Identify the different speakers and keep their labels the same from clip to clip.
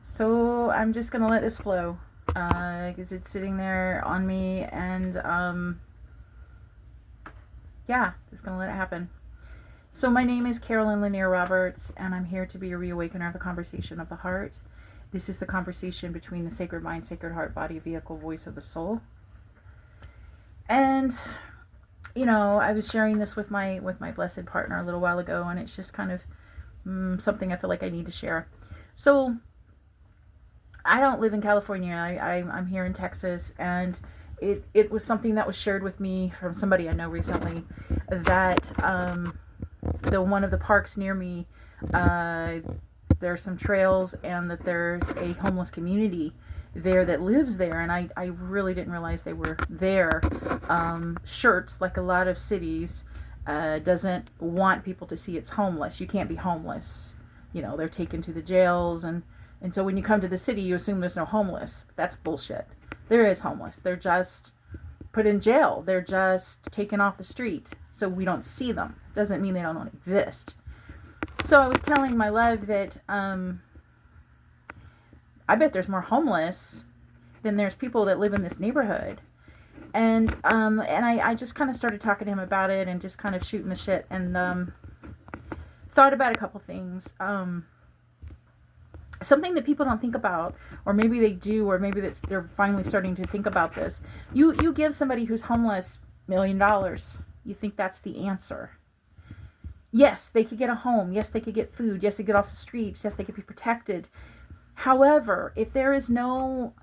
Speaker 1: So I'm just gonna let this flow, because it's sitting there on me, and yeah, just gonna let it happen. So my name is Carolyn Lanier Roberts, and I'm here to be a Re-Awakener of the conversation of the heart. This is the conversation between the sacred mind, sacred heart, body, vehicle, voice of the soul. And I was sharing this with my blessed partner a little while ago, and it's just kind of something I feel like I need to share. So I don't live in California. I'm here in Texas, and it was something that was shared with me from somebody I know recently, that one of the parks near me, there's some trails, and that there's a homeless community there that lives there, and I really didn't realize they were there. Shirts, like a lot of cities, doesn't want people to see it's homeless. You can't be homeless. They're taken to the jails, and so when you come to the city, you assume there's no homeless. That's bullshit. There is homeless. They're just put in jail. They're just taken off the street, so we don't see them. Doesn't mean they don't exist. So I was telling my love that I bet there's more homeless than there's people that live in this neighborhood. And I just kind of started talking to him about it, and just kind of shooting the shit, and thought about a couple things. Something that people don't think about, or maybe they do, or maybe they're finally starting to think about this. You give somebody who's homeless $1 million. You think that's the answer. Yes, they could get a home. Yes, they could get food. Yes, they get off the streets. Yes, they could be protected. However, if there is no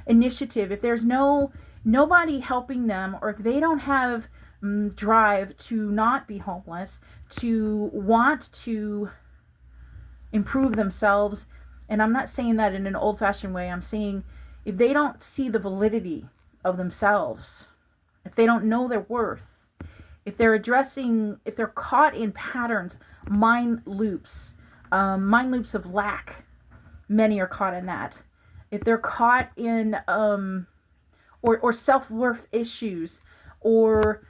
Speaker 1: initiative, if there's nobody helping them, or if they don't have drive to not be homeless, to want to improve themselves, and I'm not saying that in an old-fashioned way, I'm saying if they don't see the validity of themselves, if they don't know their worth, if they're caught in patterns, mind loops of lack, many are caught in that. If they're caught in or self-worth issues, or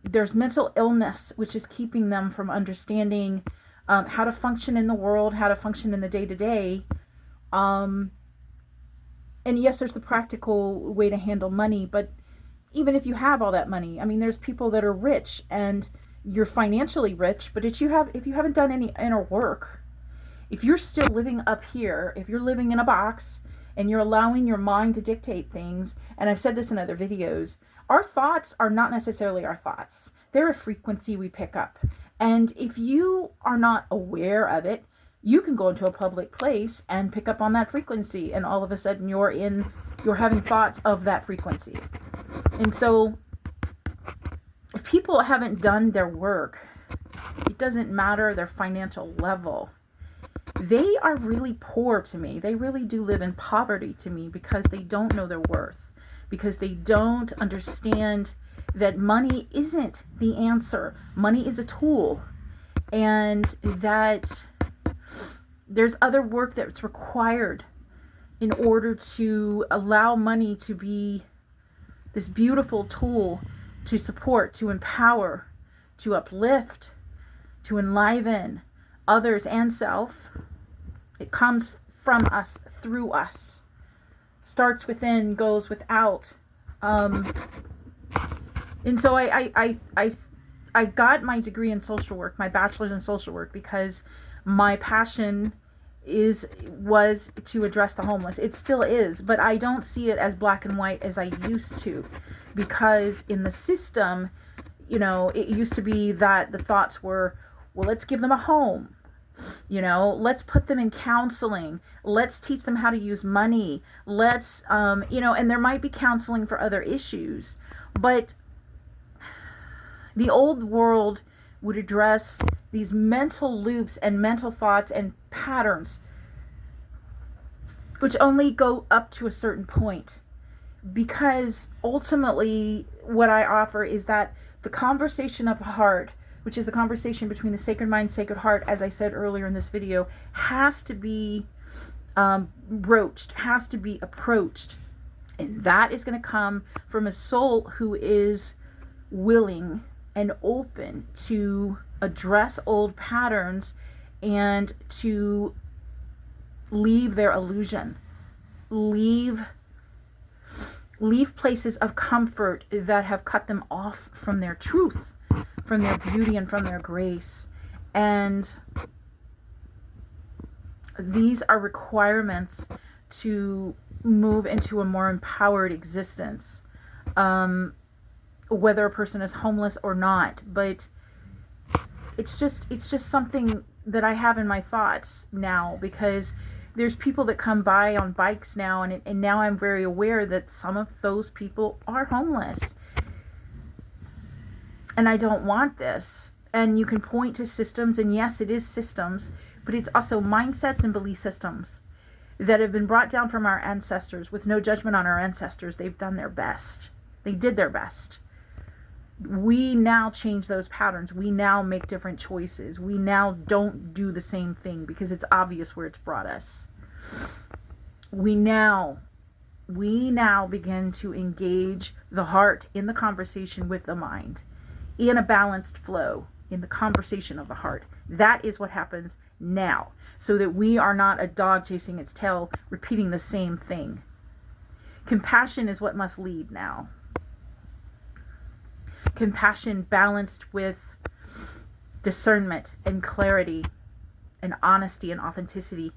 Speaker 1: there's mental illness, which is keeping them from understanding how to function in the world, how to function in the day-to-day. And yes, there's the practical way to handle money, but even if you have all that money, I mean, there's people that are rich, and you're financially rich, but if you haven't done any inner work, if you're still living up here, if you're living in a box, and you're allowing your mind to dictate things, and I've said this in other videos, our thoughts are not necessarily our thoughts. They're a frequency we pick up. And if you are not aware of it, you can go into a public place and pick up on that frequency, and all of a sudden you're having thoughts of that frequency. And so if people haven't done their work, it doesn't matter their financial level. They are really poor to me. They really do live in poverty to me, because they don't know their worth, because they don't understand that money isn't the answer. Money is a tool, and that there's other work that's required in order to allow money to be this beautiful tool to support, to empower, to uplift, to enliven others and self. It comes from us, through us, starts within, goes without. And so I got my degree in social work, my bachelor's in social work, because my passion was to address the homeless. It still is, but I don't see it as black and white as I used to, because in the system, it used to be that the thoughts were, well, let's give them a home. Let's put them in counseling. Let's teach them how to use money. Let's, and there might be counseling for other issues, but the old world would address these mental loops and mental thoughts and patterns, which only go up to a certain point. Because ultimately, what I offer is that the conversation of the heart, which is the conversation between the sacred mind, sacred heart, as I said earlier in this video, has to be broached, has to be approached. And that is going to come from a soul who is willing and open to address old patterns and to leave their illusion, leave places of comfort that have cut them off from their truth, from their beauty, and from their grace. And these are requirements to move into a more empowered existence, whether a person is homeless or not. But it's just something that I have in my thoughts now, because there's people that come by on bikes now, and now I'm very aware that some of those people are homeless. And I don't want this. And you can point to systems, and yes, it is systems, but it's also mindsets and belief systems that have been brought down from our ancestors. With no judgment on our ancestors, they've done their best. They did their best. We now change those patterns. We now make different choices. We now don't do the same thing because it's obvious where it's brought us. We now begin to engage the heart in the conversation with the mind, in a balanced flow, in the conversation of the heart. That is what happens now, so that we are not a dog chasing its tail, repeating the same thing. Compassion is what must lead now. Compassion balanced with discernment and clarity and honesty and authenticity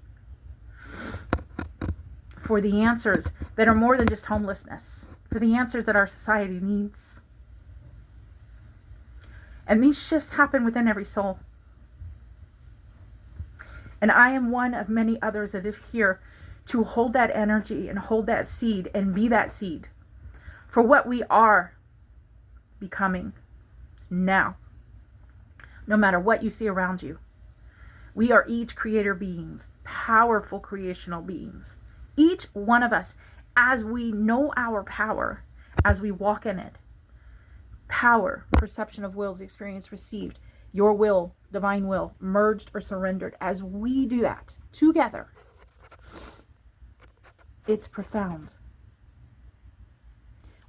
Speaker 1: for the answers that are more than just homelessness, for the answers that our society needs. And these shifts happen within every soul. And I am one of many others that is here to hold that energy and hold that seed and be that seed for what we are becoming now. No matter what you see around you, we are each creator beings, powerful creational beings. Each one of us, as we know our power, as we walk in it. Power, perception of wills, experience received, your will, divine will, merged or surrendered. As we do that together, it's profound.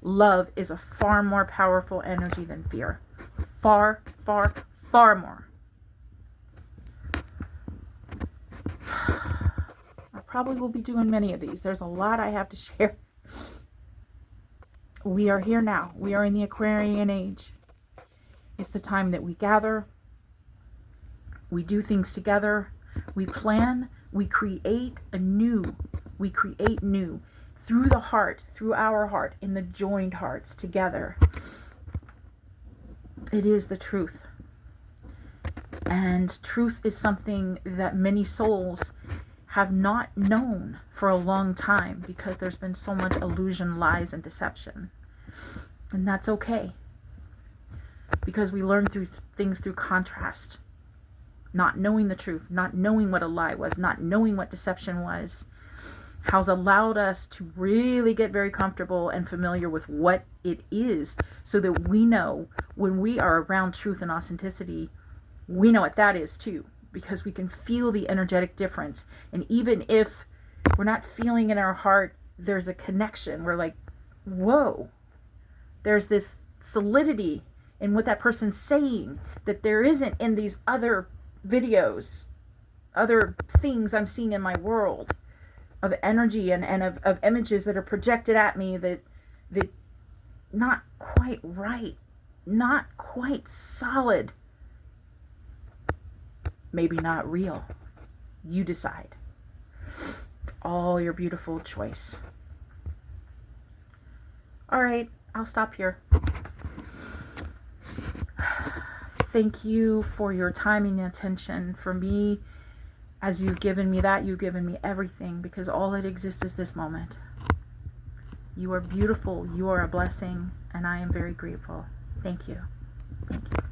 Speaker 1: Love is a far more powerful energy than fear. Far, far, far more. I probably will be doing many of these. There's a lot I have to share. We are here now. We are in the Aquarian Age. It's the time that we gather. We do things together. We plan. We create anew. We create new. Through the heart, through our heart, in the joined hearts together. It is the truth. And truth is something that many souls have not known for a long time because there's been so much illusion, lies, and deception. And that's okay. Because we learn through things through contrast. Not knowing the truth, not knowing what a lie was, not knowing what deception was, has allowed us to really get very comfortable and familiar with what it is, so that we know when we are around truth and authenticity, we know what that is too, because we can feel the energetic difference. And even if we're not feeling in our heart, there's a connection. We're like, whoa, there's this solidity in what that person's saying that there isn't in these other videos, other things I'm seeing in my world. Of energy and of images that are projected at me that not quite right, not quite solid, maybe not real. You decide. All your beautiful choice. All right, I'll stop here. Thank you for your time and attention. For me, as you've given me that, you've given me everything, because all that exists is this moment. You are beautiful. You are a blessing, and I am very grateful. Thank you. Thank you.